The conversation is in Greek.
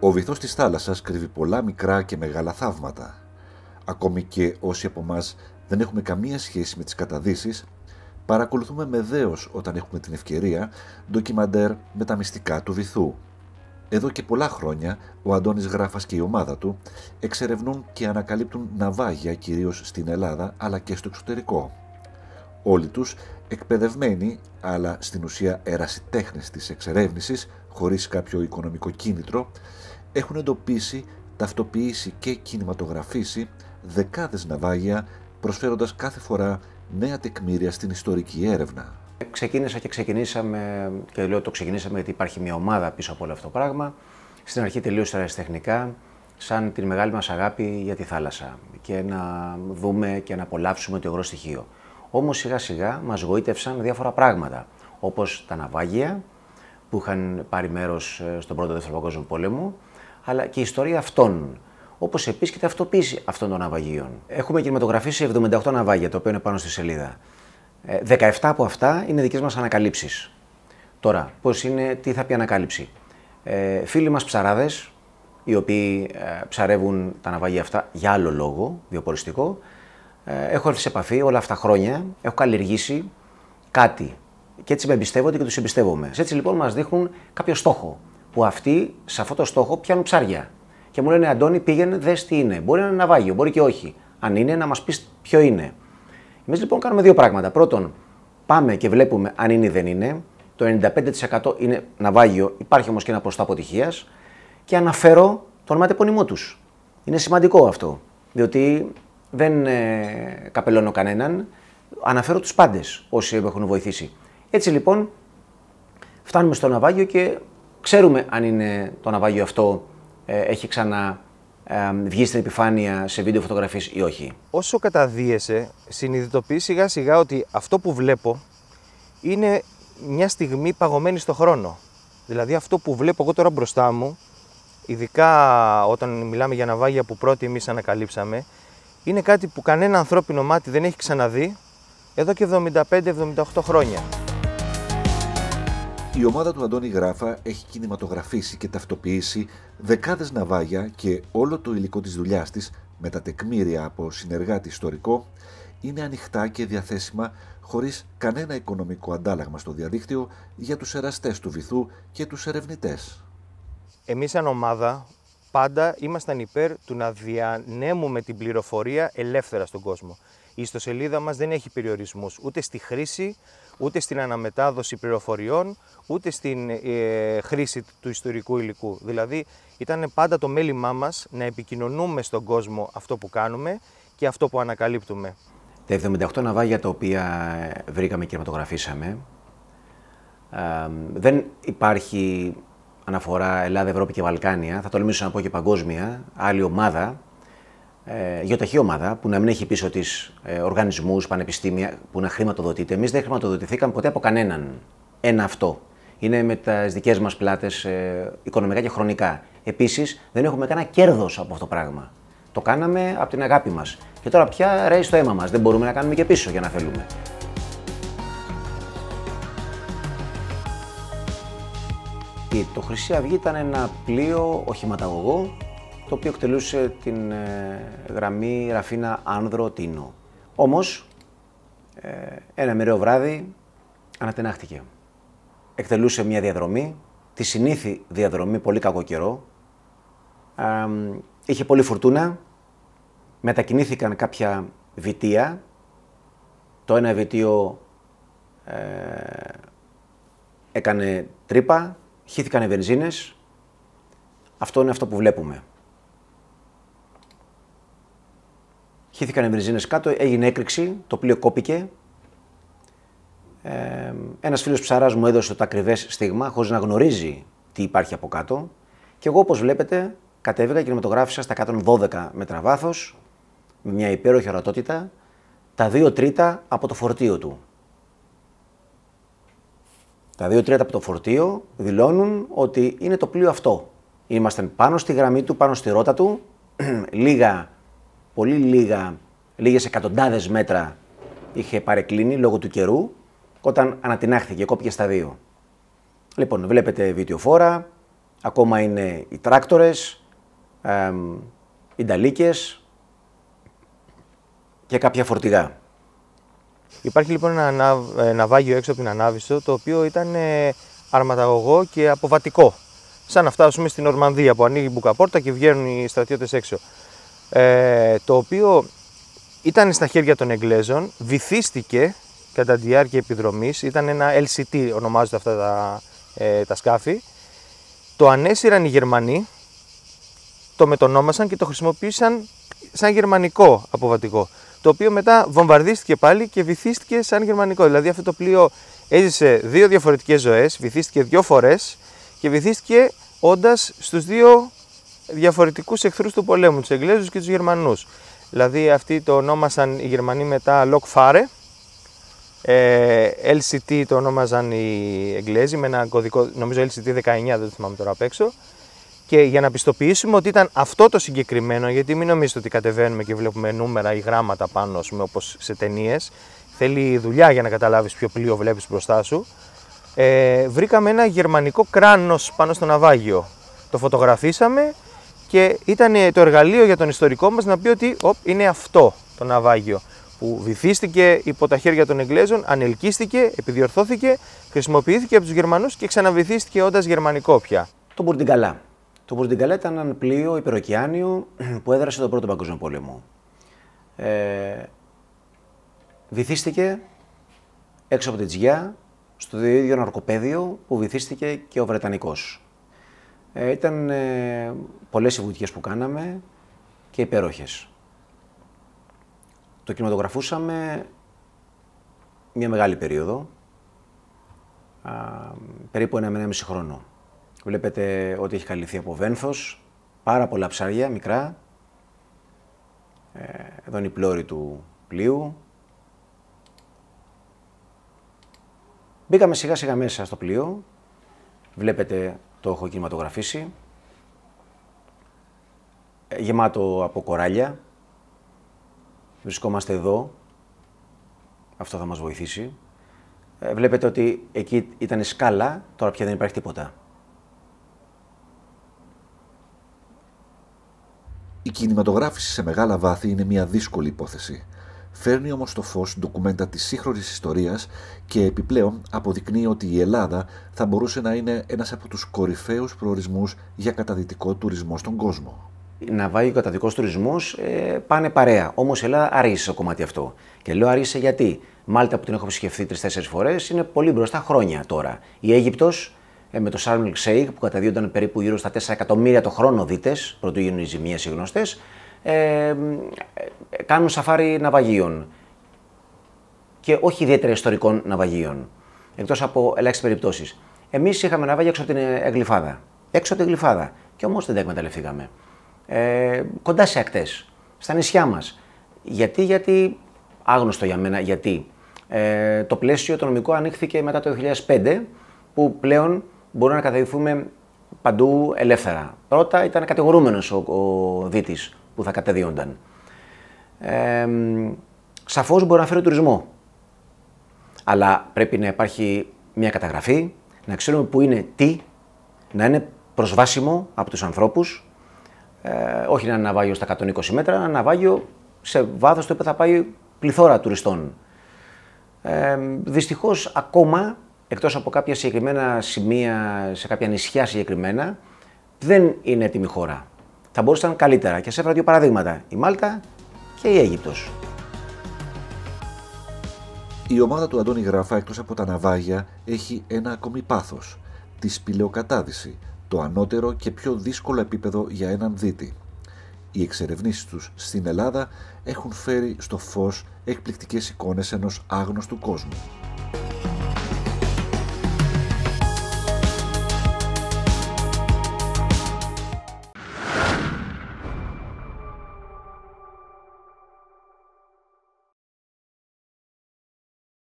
Ο βυθός της θάλασσας κρύβει πολλά μικρά και μεγάλα θαύματα. Ακόμη και όσοι από εμάς δεν έχουμε καμία σχέση με τις καταδύσεις, παρακολουθούμε με δέος όταν έχουμε την ευκαιρία ντοκιμαντέρ με τα μυστικά του βυθού. Εδώ και πολλά χρόνια ο Αντώνης Γράφας και η ομάδα του εξερευνούν και ανακαλύπτουν ναυάγια κυρίως στην Ελλάδα αλλά και στο εξωτερικό. Όλοι τους εκπαιδευμένοι αλλά στην ουσία ερασιτέχνες της εξερεύνησης χωρίς κάποιο οικονομικό κίνητρο, έχουν εντοπίσει, ταυτοποιήσει και κινηματογραφήσει δεκάδες ναυάγια, προσφέροντας κάθε φορά νέα τεκμήρια στην ιστορική έρευνα. Ξεκινήσαμε, και λέω το ξεκινήσαμε γιατί υπάρχει μια ομάδα πίσω από όλο αυτό το πράγμα. Στην αρχή τελείως ερασιτεχνικά, σαν την μεγάλη μας αγάπη για τη θάλασσα και να δούμε και να απολαύσουμε το υγρό στοιχείο. Όμως σιγά σιγά μας γοήτευσαν διάφορα πράγματα, όπως τα ναυάγια που είχαν πάρει μέρος στον Πρώτο Δεύτερο Παγκόσμιο Πόλεμο, αλλά και η ιστορία αυτών, όπως επίσης και ταυτοποίηση αυτών των ναυαγίων. Έχουμε κινηματογραφήσει 78 ναυάγια, το οποίο είναι πάνω στη σελίδα. 17 από αυτά είναι δικές μας ανακαλύψεις. Τώρα, πώς είναι, τι θα πει ανακάλυψη. Φίλοι μας ψαράδες, οι οποίοι ψαρεύουν τα ναυάγια αυτά για άλλο λόγο, βιοποριστικό, έχω έρθει σε επαφή όλα αυτά τα χρόνια, έχω καλλιεργήσει κάτι και έτσι με εμπιστεύονται και τους εμπιστεύομαι. Έτσι λοιπόν μας δείχνουν κάποιο στόχο, που αυτοί σε αυτό το στόχο πιάνουν ψάρια. Και μου λένε, Αντώνη, πήγαινε, δες τι είναι. Μπορεί να είναι ναυάγιο, μπορεί και όχι. Αν είναι, να μας πεις ποιο είναι. Εμείς λοιπόν κάνουμε δύο πράγματα. Πρώτον, πάμε και βλέπουμε αν είναι ή δεν είναι. Το 95% είναι ναυάγιο, υπάρχει όμως και ένα ποσοστό αποτυχίας. Και αναφέρω το ονοματεπώνυμό τους. Είναι σημαντικό αυτό, διότι δεν καπελώνω κανέναν. Αναφέρω τους πάντες όσοι με έχουν βοηθήσει. Έτσι λοιπόν, φτάνουμε στο ναυάγιο και ξέρουμε αν είναι το ναυάγιο αυτό έχει ξανά βγει στην επιφάνεια σε βίντεο φωτογραφίες ή όχι. Όσο καταδύεσαι, συνειδητοποιείς σιγά σιγά ότι αυτό που βλέπω είναι μια στιγμή παγωμένη στο χρόνο. Δηλαδή αυτό που βλέπω εγώ τώρα μπροστά μου, ειδικά όταν μιλάμε για ναυάγια που πρώτοι εμείς ανακαλύψαμε, είναι κάτι που κανένα ανθρώπινο μάτι δεν έχει ξαναδεί εδώ και 75-78 χρόνια. Η ομάδα του Αντώνη Γράφα έχει κινηματογραφήσει και ταυτοποιήσει δεκάδες ναυάγια και όλο το υλικό της δουλειάς της με τα τεκμήρια από συνεργάτη ιστορικό είναι ανοιχτά και διαθέσιμα χωρίς κανένα οικονομικό αντάλλαγμα στο διαδίκτυο για τους εραστές του βυθού και τους ερευνητές. Εμείς σαν ομάδα πάντα ήμασταν υπέρ του να διανέμουμε την πληροφορία ελεύθερα στον κόσμο. Η ιστοσελίδα μας δεν έχει περιορισμούς ούτε στη χρήση, ούτε στην αναμετάδοση πληροφοριών, ούτε στην χρήση του ιστορικού υλικού. Δηλαδή ήταν πάντα το μέλημά μας να επικοινωνούμε στον κόσμο αυτό που κάνουμε και αυτό που ανακαλύπτουμε. Τα 78 ναυάγια τα οποία βρήκαμε και κινηματογραφήσαμε, δεν υπάρχει αναφορά Ελλάδα, Ευρώπη και Βαλκάνια, θα τολμήσω να πω και παγκόσμια, άλλη ομάδα, γεωταχή ομάδα, που να μην έχει πίσω της οργανισμούς, πανεπιστήμια, που να χρηματοδοτείται. Εμείς δεν χρηματοδοτηθήκαμε ποτέ από κανέναν. Ένα αυτό. Είναι με τις δικές μας πλάτες οικονομικά και χρονικά. Επίσης, δεν έχουμε κανένα κέρδος από αυτό το πράγμα. Το κάναμε από την αγάπη μας. Και τώρα πια ρέει στο αίμα μας. Δεν μπορούμε να κάνουμε και πίσω για να θέλουμε. Το Χρυσή Αυγή ήταν ένα πλοίο οχηματαγωγό, το οποίο εκτελούσε την γραμμή Ραφίνα Άνδρο Τίνο. Όμως, ένα μοιραίο βράδυ ανατινάχτηκε. Εκτελούσε μια διαδρομή, τη συνήθη διαδρομή, πολύ κακό καιρό. Είχε πολύ φουρτούνα, μετακινήθηκαν κάποια βιτία. Το ένα βιτίο έκανε τρύπα, χύθηκαν οι βενζίνες. Αυτό είναι αυτό που βλέπουμε. Χύθηκαν οι βενζίνες κάτω, έγινε έκρηξη, το πλοίο κόπηκε. Ένας φίλος ψαράς μου έδωσε το ακριβές στίγμα, χωρίς να γνωρίζει τι υπάρχει από κάτω. Και εγώ, όπως βλέπετε, κατέβηκα και κινηματογράφησα στα 112 μέτρα βάθος, με μια υπέροχη ορατότητα, τα 2 τρίτα από το φορτίο του. Τα 2 τρίτα από το φορτίο δηλώνουν ότι είναι το πλοίο αυτό. Ήμασταν πάνω στη γραμμή του, πάνω στη ρότα του, λίγες εκατοντάδες μέτρα είχε παρεκκλίνει λόγω του καιρού, όταν ανατινάχθηκε, κόπηκε στα 2. Λοιπόν, βλέπετε βιτιοφόρα, ακόμα είναι οι τράκτορες, οι νταλίκες και κάποια φορτηγά. Υπάρχει λοιπόν ένα ναυάγιο έξω από την Ανάβησσο, το οποίο ήταν αρματαγωγό και αποβατικό. Σαν να φτάσουμε στην Ορμανδία που ανοίγει η μπουκαπόρτα και βγαίνουν οι στρατιώτες έξω. Το οποίο ήταν στα χέρια των Εγγλέζων, βυθίστηκε κατά τη διάρκεια επιδρομής, ήταν ένα LCT ονομάζονται αυτά τα σκάφη. Το ανέσυραν οι Γερμανοί, το μετονόμασαν και το χρησιμοποίησαν σαν γερμανικό αποβατικό. Το οποίο μετά βομβαρδίστηκε πάλι και βυθίστηκε σαν γερμανικό. Δηλαδή αυτό το πλοίο έζησε 2 διαφορετικές ζωές, βυθίστηκε 2 φορές και βυθίστηκε όντας στους 2 διαφορετικούς εχθρούς του πολέμου, τους Εγγλέζους και τους Γερμανούς. Δηλαδή αυτοί το ονόμασαν οι Γερμανοί μετά Lokfare, LCT το ονόμαζαν οι Εγγλέζοι με ένα κωδικό, νομίζω LCT 19, δεν το θυμάμαι τώρα απ' έξω. Και για να πιστοποιήσουμε ότι ήταν αυτό το συγκεκριμένο, γιατί μην νομίζετε ότι κατεβαίνουμε και βλέπουμε νούμερα ή γράμματα πάνω, όπως σε ταινίες, θέλει δουλειά για να καταλάβεις ποιο πλοίο βλέπεις μπροστά σου. Βρήκαμε ένα γερμανικό κράνος πάνω στο ναυάγιο. Το φωτογραφίσαμε και ήταν το εργαλείο για τον ιστορικό μας να πει ότι είναι αυτό το ναυάγιο που βυθίστηκε υπό τα χέρια των Εγγλέζων, ανελκύστηκε, επιδιορθώθηκε, χρησιμοποιήθηκε από τους Γερμανούς και ξαναβυθίστηκε όντας γερμανικό πια. Το Μπουρντιγκαλά. Το Μπουρντιγκαλά ήταν ένα πλοίο υπεροκειάνιο που έδρασε τον Πρώτο Παγκόσμιο Πόλεμο. Βυθίστηκε έξω από την Τζιά, στο ίδιο ναρκοπαίδιο που βυθίστηκε και ο Βρετανικός. Ήταν πολλές οι βουτιές που κάναμε και υπέροχες. Το κινηματογραφούσαμε μια μεγάλη περίοδο, περίπου 1,5 χρόνο. Βλέπετε ότι έχει καλυφθεί από βένθος, πάρα πολλά ψάρια, μικρά. Εδώ είναι η πλώρη του πλοίου. Μπήκαμε σιγά σιγά μέσα στο πλοίο. Βλέπετε το έχω κινηματογραφήσει. Γεμάτο από κοράλια. Βρισκόμαστε εδώ. Αυτό θα μας βοηθήσει. Βλέπετε ότι εκεί ήταν σκάλα, τώρα πια δεν υπάρχει τίποτα. Η κινηματογράφηση σε μεγάλα βάθη είναι μια δύσκολη υπόθεση. Φέρνει όμως στο φως ντοκουμέντα της σύγχρονης ιστορίας και επιπλέον αποδεικνύει ότι η Ελλάδα θα μπορούσε να είναι ένας από τους κορυφαίους προορισμούς για καταδυτικό τουρισμό στον κόσμο. Ναυάγιο καταδυτικός τουρισμός πάνε παρέα. Όμως η Ελλάδα άργησε στο κομμάτι αυτό. Και λέω άργησε γιατί. Μάλτα που την έχω επισκεφθεί 3-4 φορές είναι πολύ μπροστά χρόνια τώρα. Η Αίγυπτος με το Sharm el Sheikh που καταδίονταν περίπου γύρω στα 4 εκατομμύρια το χρόνο δίτες, πρωτού γίνουν οι ζημίες οι γνωστές, κάνουν σαφάρι ναυαγίων. Και όχι ιδιαίτερα ιστορικών ναυαγίων. Εκτός από ελάχιστες περιπτώσεις. Εμείς είχαμε ναυάγιο έξω από την Γλυφάδα. Έξω από την Γλυφάδα. Και όμως δεν τα εκμεταλλευτήκαμε. Κοντά σε ακτές, στα νησιά μας. Γιατί άγνωστο για μένα, γιατί. Το πλαίσιο το νομικό ανοίχθηκε μετά το 2005, που πλέον μπορούμε να καταδυθούμε παντού ελεύθερα. Πρώτα ήταν κατηγορούμενος ο δίτης που θα καταδίονταν. Σαφώς μπορεί να φέρει τουρισμό. Αλλά πρέπει να υπάρχει μια καταγραφή, να ξέρουμε που είναι τι, να είναι προσβάσιμο από τους ανθρώπους. Όχι ένα ναυάγιο στα 120 μέτρα, ένα ναυάγιο σε βάθος το οποίο θα πάει πληθώρα τουριστών. Δυστυχώς ακόμα, εκτός από κάποια συγκεκριμένα σημεία, σε κάποια νησιά συγκεκριμένα, δεν είναι έτοιμη χώρα. Θα μπορούσαν καλύτερα και σε έφερα 2 παραδείγματα, η Μάλτα και η Αίγυπτος. Η ομάδα του Αντώνη Γραφά, εκτός από τα ναυάγια, έχει ένα ακόμη πάθος, τη σπηλαιοκατάδυση, το ανώτερο και πιο δύσκολο επίπεδο για έναν δίτη. Οι εξερευνήσεις τους στην Ελλάδα έχουν φέρει στο φως εκπληκτικές εικόνες ενός άγνωστου κόσμου.